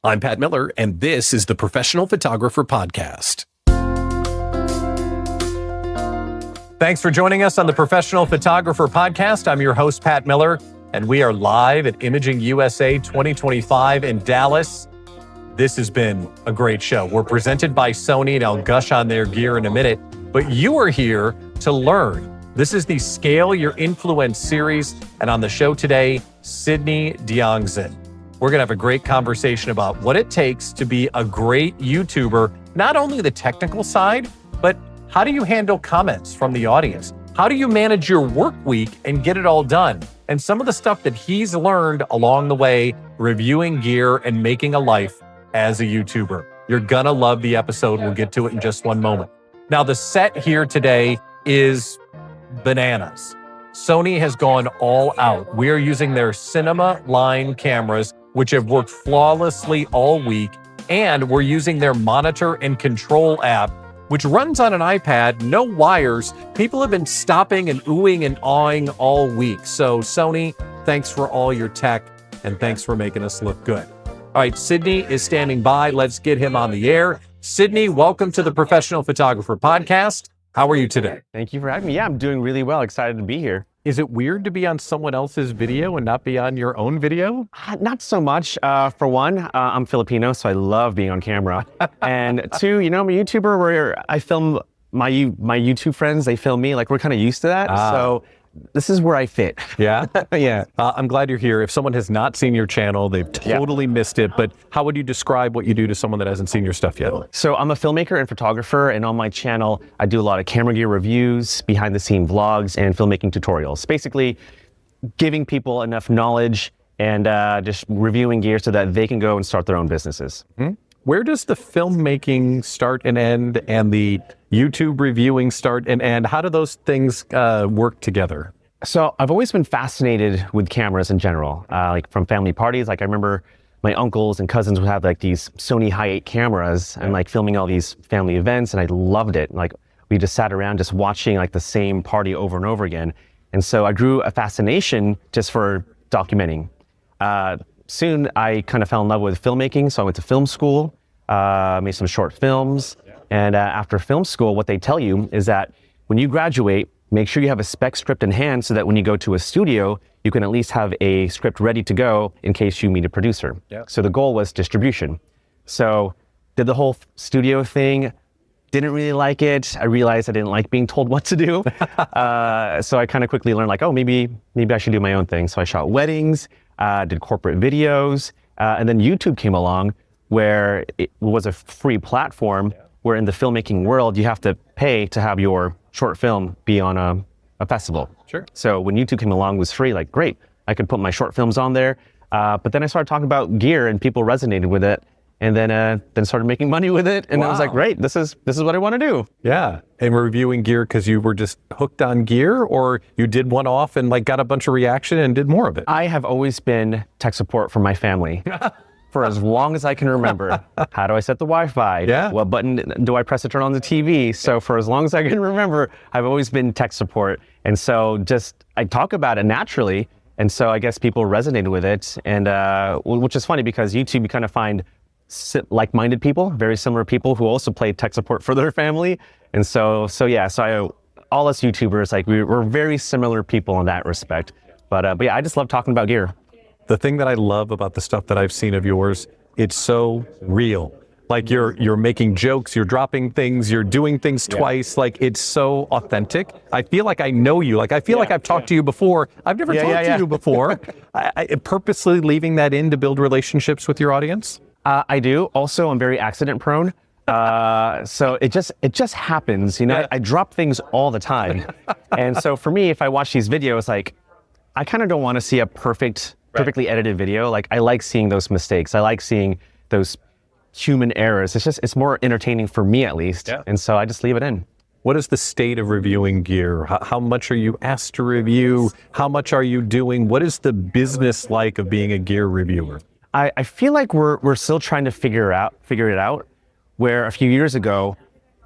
I'm Pat Miller, and this is the Professional Photographer Podcast. Thanks for joining us on the Professional Photographer Podcast. I'm your host, Pat Miller, and we are live at Imaging USA 2025 in Dallas. This has been a great show. We're presented by Sony, and I'll gush on their gear in a minute, but you are here to learn. This is the Scale Your Influence series, and on the show today, Sidney Diongzon. We're gonna have a great conversation about what it takes to be a great YouTuber, not only the technical side, but how do you handle comments from the audience? How do you manage your work week and get it all done? And some of the stuff that he's learned along the way, reviewing gear and making a life as a YouTuber. You're gonna love the episode. We'll get to it in just one moment. Now, the set here today is bananas. Sony has gone all out. We are using their cinema line cameras, which have worked flawlessly all week, and we're using their monitor and control app, which runs on an iPad, no wires. People have been stopping and oohing and awing all week. So Sony, thanks for all your tech, and thanks for making us look good. All right, Sidney is standing by. Let's get him on the air. Sidney, welcome to the Professional Photographer Podcast. How are you today? Thank you for having me. Yeah, I'm doing really well. Excited to be here. Is it weird to be on someone else's video and not be on your own video? Not so much. For one, I'm Filipino, so I love being on camera. And two, I'm a YouTuber where I film my YouTube friends. They film me. Like, we're kind of used to that. So this is where I fit. Yeah? Yeah. I'm glad you're here. If someone has not seen your channel, they've totally missed it. But how would you describe what you do to someone that hasn't seen your stuff yet? So I'm a filmmaker and photographer, and on my channel, I do a lot of camera gear reviews, behind the scene vlogs, and filmmaking tutorials. Basically, giving people enough knowledge and just reviewing gear so that they can go and start their own businesses. Mm-hmm. Where does the filmmaking start and end, and the YouTube reviewing start and end? How do those things work together? So I've always been fascinated with cameras in general, like from family parties. Like, I remember my uncles and cousins would have like these Sony Hi8 cameras and like filming all these family events, and I loved it. Like, we just sat around just watching like the same party over and over again. And so I grew a fascination just for documenting. Soon I kind of fell in love with filmmaking, so I went to film school, made some short films, and after film school, what they tell you is that when you graduate, make sure you have a spec script in hand so that when you go to a studio, you can at least have a script ready to go in case you meet a producer. Yeah. So the goal was distribution. So did the whole studio thing, didn't really like it. I realized I didn't like being told what to do. So I kind of quickly learned like, oh, maybe I should do my own thing. So I shot weddings, did corporate videos, and then YouTube came along, where it was a free platform where in the filmmaking world, you have to pay to have your short film be on a festival. Sure. So when YouTube came along, it was free, like, great, I could put my short films on there. But then I started talking about gear and people resonated with it, and then started making money with it. And I was like, great, this is what I want to do. Yeah. And reviewing gear because you were just hooked on gear, or you did one off and like got a bunch of reaction and did more of it? I have always been tech support for my family. For as long as I can remember. How do I set the Wi-Fi? Yeah. What button do I press to turn on the TV? So for as long as I can remember, I've always been tech support. And so I talk about it naturally. And so I guess people resonated with it. And which is funny because YouTube, you kind of find like-minded people, very similar people who also play tech support for their family. And so all us YouTubers, like, we're very similar people in that respect. But yeah, I just love talking about gear. The thing that I love about the stuff that I've seen of yours, it's so real. Like, you're making jokes, you're dropping things, you're doing things twice. Like, it's so authentic. I feel like I know you. Like, I feel like I've talked to you before. I've never talked to you before. I purposely leaving that in to build relationships with your audience? I do. Also, I'm very accident prone. So it just happens. I drop things all the time. And so for me, if I watch these videos, like, I kind of don't want to see a perfectly edited video. Like, I like seeing those mistakes. I like seeing those human errors. It's more entertaining for me, at least. Yeah. And so I just leave it in. What is the state of reviewing gear? How much are you asked to review? How much are you doing? What is the business like of being a gear reviewer? I feel like we're still trying to figure it out, where a few years ago,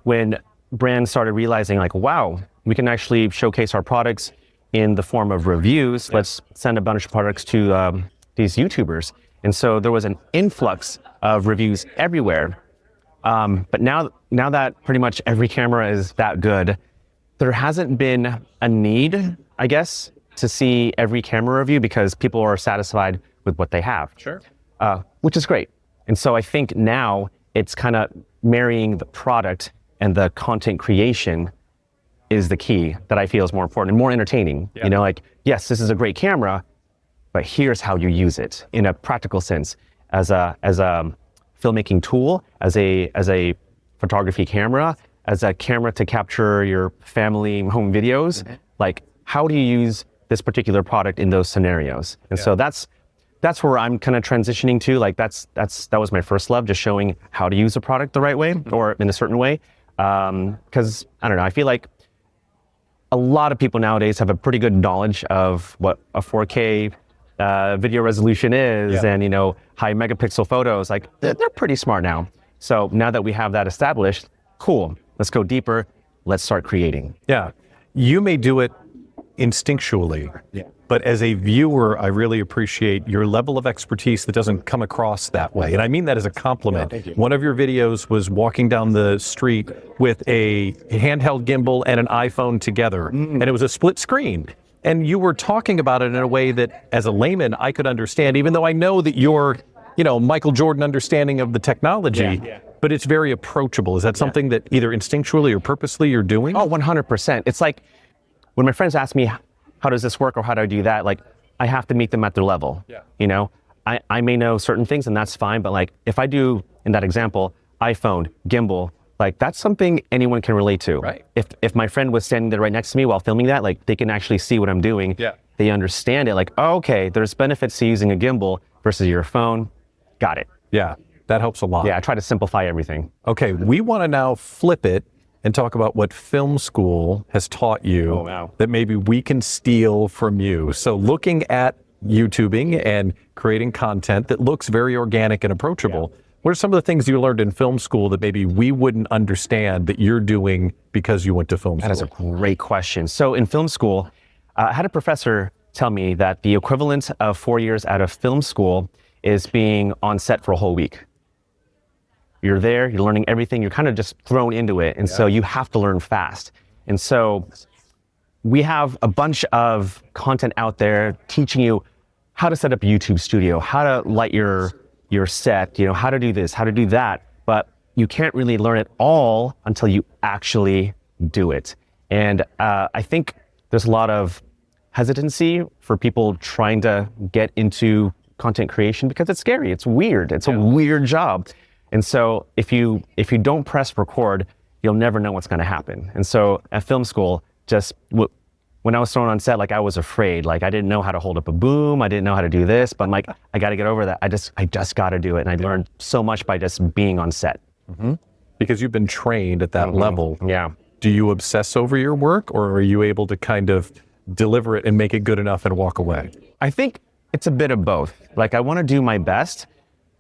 when brands started realizing, like, wow, we can actually showcase our products in the form of reviews. Let's send a bunch of products to these YouTubers. And so there was an influx of reviews everywhere. But now that pretty much every camera is that good, there hasn't been a need, I guess, to see every camera review because people are satisfied with what they have. Sure. Which is great. And so I think now it's kind of marrying the product and the content creation is the key that I feel is more important and more entertaining. Yeah. You know, like, yes, this is a great camera, but here's how you use it in a practical sense as a filmmaking tool, as a photography camera, as a camera to capture your family home videos. Like, how do you use this particular product in those scenarios? And so that's where I'm kind of transitioning to. Like that was my first love, just showing how to use a product the right way or in a certain way. Because I don't know, I feel like a lot of people nowadays have a pretty good knowledge of what a 4K video resolution is and, you know, high megapixel photos. Like they're pretty smart now. So now that we have that established, cool, let's go deeper. Let's start creating. Yeah. You may do it instinctually, but as a viewer, I really appreciate your level of expertise that doesn't come across that way. And I mean that as a compliment. Thank you. One of your videos was walking down the street with a handheld gimbal and an iPhone together, and it was a split screen. And you were talking about it in a way that, as a layman, I could understand, even though I know that you're, you know, Michael Jordan understanding of the technology, but it's very approachable. Is that something that either instinctually or purposely you're doing? Oh, 100%. It's like when my friends ask me, how does this work or how do I do that? Like, I have to meet them at their level. You know, I may know certain things and that's fine, but like if I do, in that example, iPhone, gimbal, like that's something anyone can relate to. Right. If my friend was standing there right next to me while filming that, like they can actually see what I'm doing. They understand it. Like, oh, okay, there's benefits to using a gimbal versus your phone. Got it. Yeah, that helps a lot. Yeah, I try to simplify everything. Okay, we want to now flip it and talk about what film school has taught you that maybe we can steal from you. So looking at YouTubing and creating content that looks very organic and approachable, what are some of the things you learned in film school that maybe we wouldn't understand that you're doing because you went to film school? That is a great question. So in film school, I had a professor tell me that the equivalent of 4 years out of film school is being on set for a whole week. You're there, you're learning everything, you're kind of just thrown into it. And so you have to learn fast. And so we have a bunch of content out there teaching you how to set up a YouTube studio, how to light your set, you know, how to do this, how to do that. But you can't really learn it all until you actually do it. And I think there's a lot of hesitancy for people trying to get into content creation because it's scary, it's weird, it's a weird job. And so if you don't press record, you'll never know what's going to happen. And so at film school, just when I was thrown on set, like I was afraid, like I didn't know how to hold up a boom, I didn't know how to do this, but I'm like, I got to get over that. I just got to do it. And I learned so much by just being on set. Because you've been trained at that level. Yeah. Do you obsess over your work, or are you able to kind of deliver it and make it good enough and walk away? I think it's a bit of both. Like I want to do my best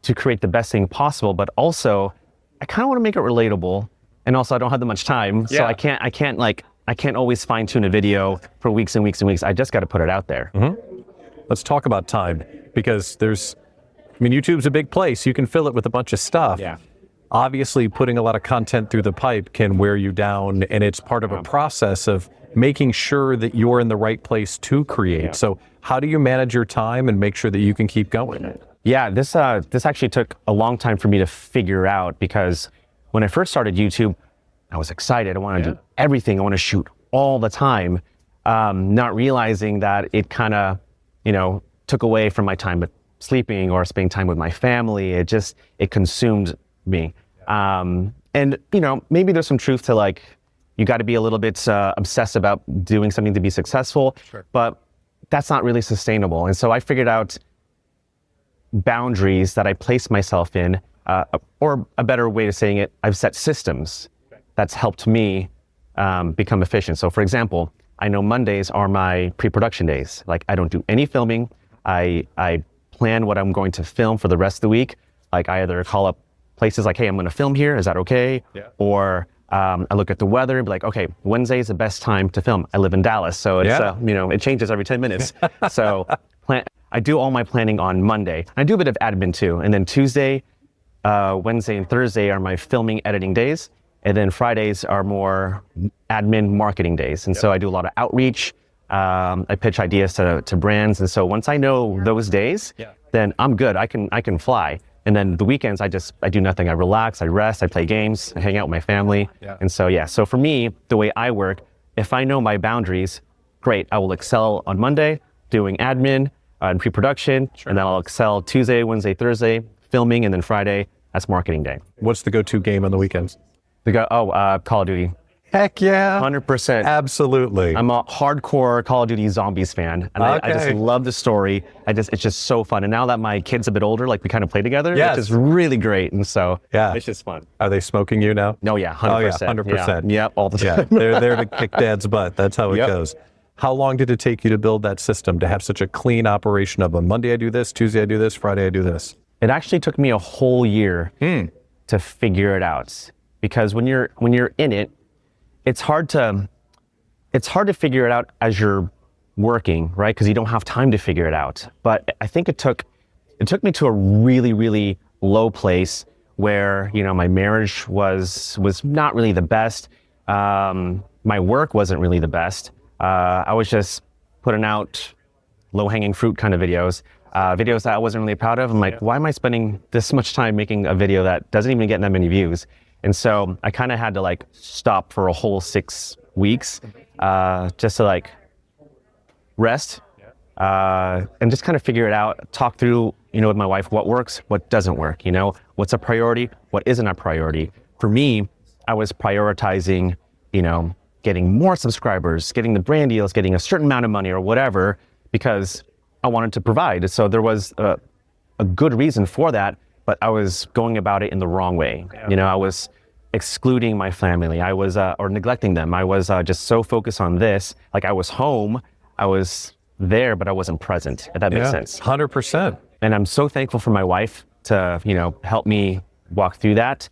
to create the best thing possible, but also I kind of want to make it relatable. And also I don't have that much time. So I can't always fine tune a video for weeks and weeks and weeks. I just got to put it out there. Let's talk about time, because YouTube's a big place. You can fill it with a bunch of stuff. Obviously putting a lot of content through the pipe can wear you down, and it's part of a process of making sure that you're in the right place to create. So how do you manage your time and make sure that you can keep going? Yeah, this actually took a long time for me to figure out, because when I first started YouTube, I was excited. I wanted to do everything. I want to shoot all the time, not realizing that it kind of, took away from my time sleeping or spending time with my family. It consumed me. And maybe there's some truth to like, you got to be a little bit obsessed about doing something to be successful, but that's not really sustainable. And so I figured out boundaries that I place myself in, or a better way of saying it, I've set systems that's helped me become efficient. So for example, I know Mondays are my pre-production days. Like I don't do any filming. I plan what I'm going to film for the rest of the week. Like I either call up places like, hey, I'm going to film here. Is that okay? Or I look at the weather and be like, okay, Wednesday is the best time to film. I live in Dallas, so it's it changes every 10 minutes. So I do all my planning on Monday. I do a bit of admin too. And then Tuesday, Wednesday, and Thursday are my filming, editing days. And then Fridays are more admin, marketing days. And so I do a lot of outreach. I pitch ideas to brands. And so once I know those days, then I'm good. I can fly. And then the weekends, I do nothing. I relax, I rest, I play games, I hang out with my family. And so, so for me, the way I work, if I know my boundaries, great, I will excel on Monday doing admin and pre-production, and then I'll excel Tuesday, Wednesday, Thursday, filming, and then Friday, that's marketing day. What's the go-to game on the weekends? Call of Duty. Heck yeah. 100%. Absolutely. I'm a hardcore Call of Duty Zombies fan, and I just love the story. It's just so fun. And now that my kid's a bit older, like we kind of play together, which is really great. And so it's just fun. Are they smoking you now? No, 100%. Oh yeah, 100%. Yeah, all the time. They're there to kick dad's butt. That's how it goes. How long did it take you to build that system, to have such a clean operation of on Monday I do this, Tuesday I do this, Friday I do this? It actually took me a whole year to figure it out, because when you're in it, it's hard to figure it out as you're working, right? Because you don't have time to figure it out. But I think it took me to a really, really low place where, my marriage was not really the best. My work wasn't really the best. I was just putting out low-hanging fruit kind of videos that I wasn't really proud of. I'm like, why am I spending this much time making a video that doesn't even get that many views? And so I kind of had to stop for a whole 6 weeks just to rest and just kind of figure it out, talk through, with my wife, what works, what doesn't work, what's a priority, what isn't a priority. For me, I was prioritizing, getting more subscribers, getting the brand deals, getting a certain amount of money or whatever, because I wanted to provide. So there was a good reason for that, but I was going about it in the wrong way. I was excluding my family. I was, or neglecting them. I was just so focused on this. I was home, I was there, but I wasn't present, if that makes sense. 100%. And I'm so thankful for my wife to, help me walk through that,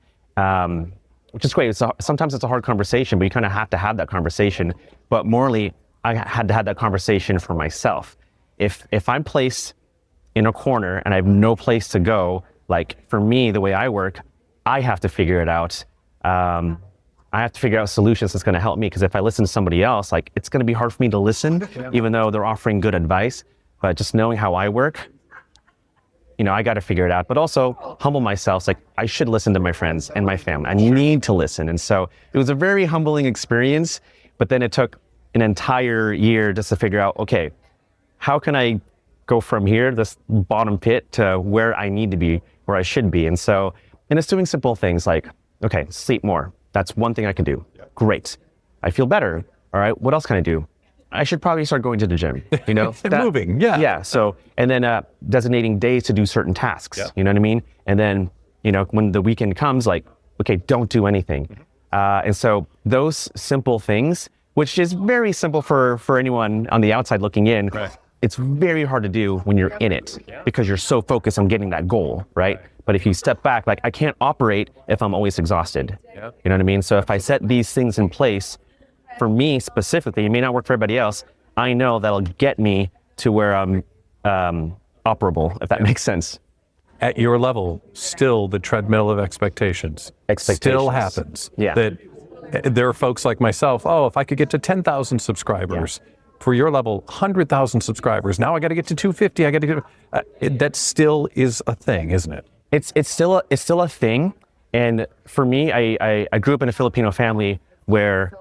which is great. Sometimes it's a hard conversation, but you kind of have to have that conversation. But morally, I had to have that conversation for myself. If I'm placed in a corner and I have no place to go, for me, the way I work, I have to figure it out. I have to figure out solutions that's going to help me, because if I listen to somebody else, it's going to be hard for me to listen, even though they're offering good advice. But just knowing how I work, I got to figure it out. But also humble myself. I should listen to my friends and my family. I need to listen. And so it was a very humbling experience. But then it took an entire year just to figure out, okay, how can I go from here, this bottom pit, to where I need to be, where I should be. And it's doing simple things okay, sleep more. That's one thing I can do. Great. I feel better. All right, what else can I do? I should probably start going to the gym, Moving, Yeah, so, and then designating days to do certain tasks, you know what I mean? And then, when the weekend comes, okay, don't do anything. And so those simple things, which is very simple for anyone on the outside looking in, it's very hard to do when you're in it, because you're so focused on getting that goal, right? But if you step back, I can't operate if I'm always exhausted. You know what I mean? So if I set these things in place, for me specifically, it may not work for everybody else, I know that'll get me to where I'm operable, if that makes sense. At your level, still the treadmill of expectations. Still happens. That there are folks like myself, if I could get to 10,000 subscribers. For your level, 100,000 subscribers. Now I got to get to 250. I got to get that still is a thing, isn't it? It's still a thing. And for me, I grew up in a Filipino family where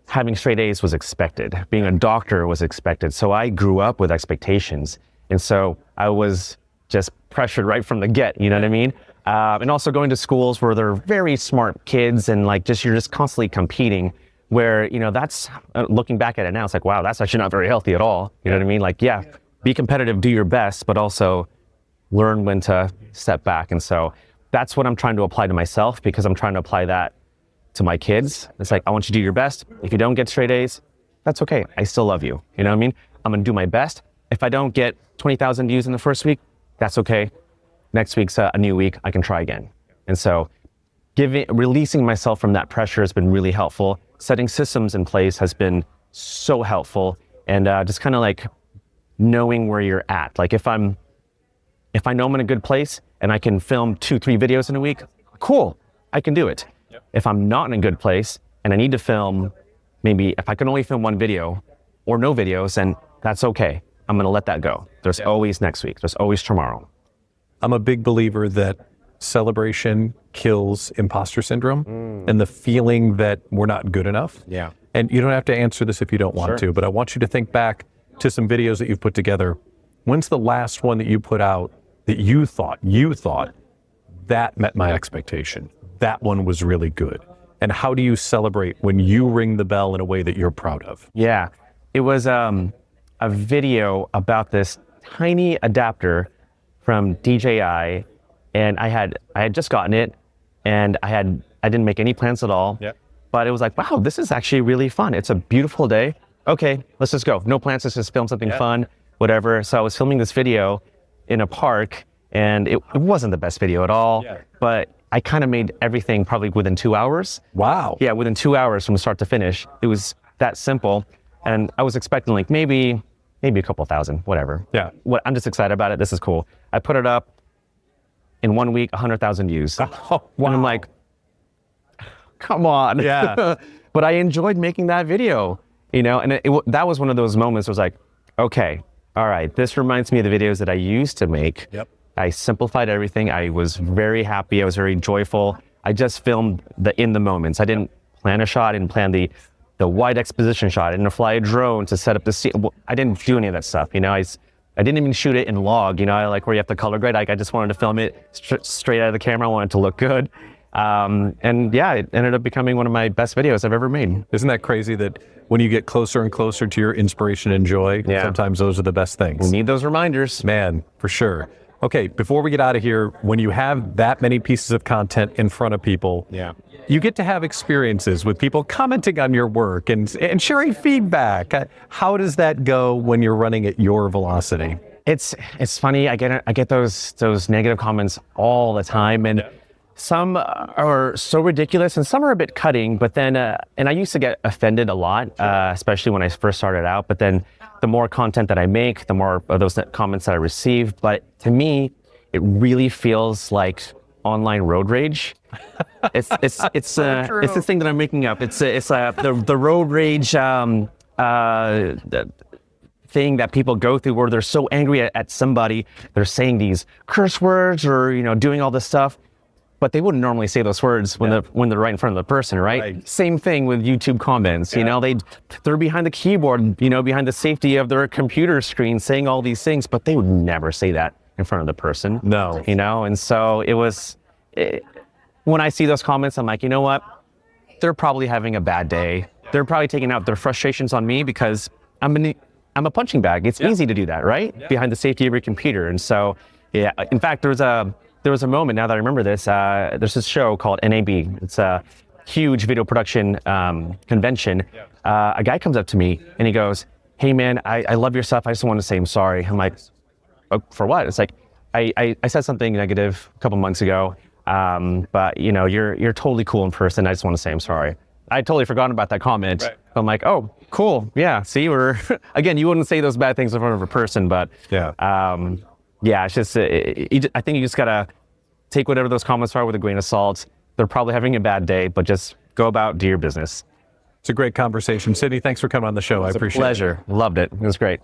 having straight A's was expected. Being a doctor was expected. So I grew up with expectations. And so I was just pressured right from the get, you know what I mean? And also going to schools where they're very smart kids and you're just constantly competing, where, that's, looking back at it now, it's wow, that's actually not very healthy at all. You know what I mean? Be competitive, do your best, but also learn when to step back. And so that's what I'm trying to apply to myself, because I'm trying to apply that to my kids. It's I want you to do your best. If you don't get straight A's, that's okay. I still love you. You know what I mean? I'm going to do my best. If I don't get 20,000 views in the first week, that's okay. Next week's a new week. I can try again. And so releasing myself from that pressure has been really helpful. Setting systems in place has been so helpful. And just kind of knowing where you're at. Like if I know I'm in a good place and I can film 2-3 videos in a week, cool, I can do it. Yep. If I'm not in a good place and I need to film, maybe if I can only film 1 video or no videos, then that's okay. I'm gonna let that go. There's always next week, there's always tomorrow. I'm a big believer that celebration kills imposter syndrome and the feeling that we're not good enough. Yeah. And you don't have to answer this if you don't want to, but I want you to think back to some videos that you've put together. When's the last one that you put out that you thought that met my expectation? That one was really good. And how do you celebrate when you ring the bell in a way that you're proud of? Yeah, it was a video about this tiny adapter from DJI, and I had just gotten it, and I didn't make any plans at all. Yep. But it was like, wow, this is actually really fun. It's a beautiful day. Okay, let's just go. No plans, let's just film something fun, whatever. So I was filming this video in a park, and it wasn't the best video at all, but I kind of made everything probably within 2 hours. Wow. Yeah, within 2 hours from start to finish. It was that simple. And I was expecting like maybe a couple thousand, whatever. Yeah. I'm just excited about it. This is cool. I put it up in 1 week, 100,000 views. Oh, wow. And I'm like, come on. Yeah. But I enjoyed making that video, and that was one of those moments where I was like, okay, all right, this reminds me of the videos that I used to make. Yep. I simplified everything. I was very happy. I was very joyful. I just filmed in the moments. I didn't plan a shot. I didn't plan the wide exposition shot. I didn't fly a drone to set up the scene. I didn't do any of that stuff. I didn't even shoot it in log. I like where you have to color grade. I just wanted to film it straight out of the camera. I wanted it to look good. And yeah, it ended up becoming one of my best videos I've ever made. Isn't that crazy that when you get closer and closer to your inspiration and joy, sometimes those are the best things? We need those reminders. Man, for sure. Okay, before we get out of here, when you have that many pieces of content in front of people, you get to have experiences with people commenting on your work and sharing feedback. How does that go when you're running at your velocity? It's funny. I get those negative comments all the time, and some are so ridiculous and some are a bit cutting, but then, and I used to get offended a lot, especially when I first started out, but then the more content that I make, the more of those comments that I receive. But to me, it really feels like online road rage. It's this thing that I'm making up. It's the road rage thing that people go through where they're so angry at somebody, they're saying these curse words or doing all this stuff. But they wouldn't normally say those words when they're right in front of the person, right? Same thing with YouTube comments. They're behind the keyboard, behind the safety of their computer screen, saying all these things, but they would never say that in front of the person. No. And so when I see those comments, I'm like, you know what? They're probably having a bad day. They're probably taking out their frustrations on me because I'm a punching bag. It's easy to do that, right? Behind the safety of your computer. And so, in fact, there was a moment, now that I remember this, there's this show called NAB. It's a huge video production convention. A guy comes up to me and he goes, hey man, I love your stuff. I just want to say I'm sorry. I'm like, oh, for what? It's like, I said something negative a couple months ago, but you're totally cool in person. I just want to say I'm sorry. I totally forgotten about that comment. Right. I'm like, oh, cool. Yeah, see, again, you wouldn't say those bad things in front of a person, but it's just, I think you just gotta take whatever those comments are with a grain of salt. They're probably having a bad day, but just go about, do your business. It's a great conversation. Sidney, thanks for coming on the show. I appreciate it. Pleasure. Loved it. It was great.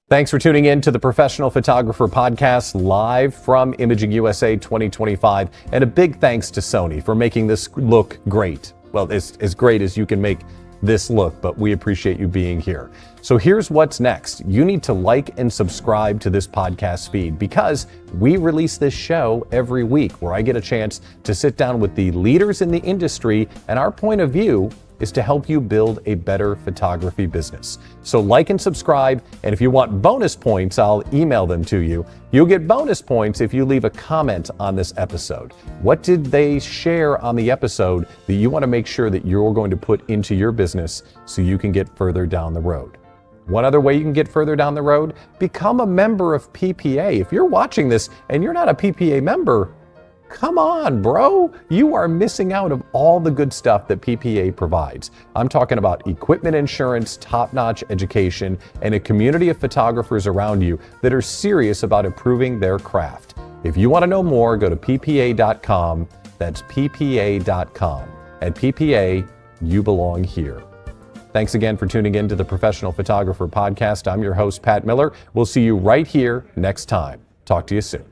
Thanks for tuning in to the Professional Photographer Podcast live from Imaging USA 2025. And a big thanks to Sony for making this look great. Well, as great as you can make this look, but we appreciate you being here. So here's what's next. You need to like and subscribe to this podcast feed because we release this show every week where I get a chance to sit down with the leaders in the industry, and our point of view is to help you build a better photography business. So like and subscribe, and if you want bonus points, I'll email them to you. You'll get bonus points if you leave a comment on this episode. What did they share on the episode that you want to make sure that you're going to put into your business so you can get further down the road? One other way you can get further down the road, become a member of PPA. If you're watching this and you're not a PPA member, Come on, bro. You are missing out of all the good stuff that PPA provides. I'm talking about equipment insurance, top-notch education, and a community of photographers around you that are serious about improving their craft. If you want to know more, go to ppa.com. That's ppa.com. At PPA, you belong here. Thanks again for tuning in to the Professional Photographer Podcast. I'm your host, Pat Miller. We'll see you right here next time. Talk to you soon.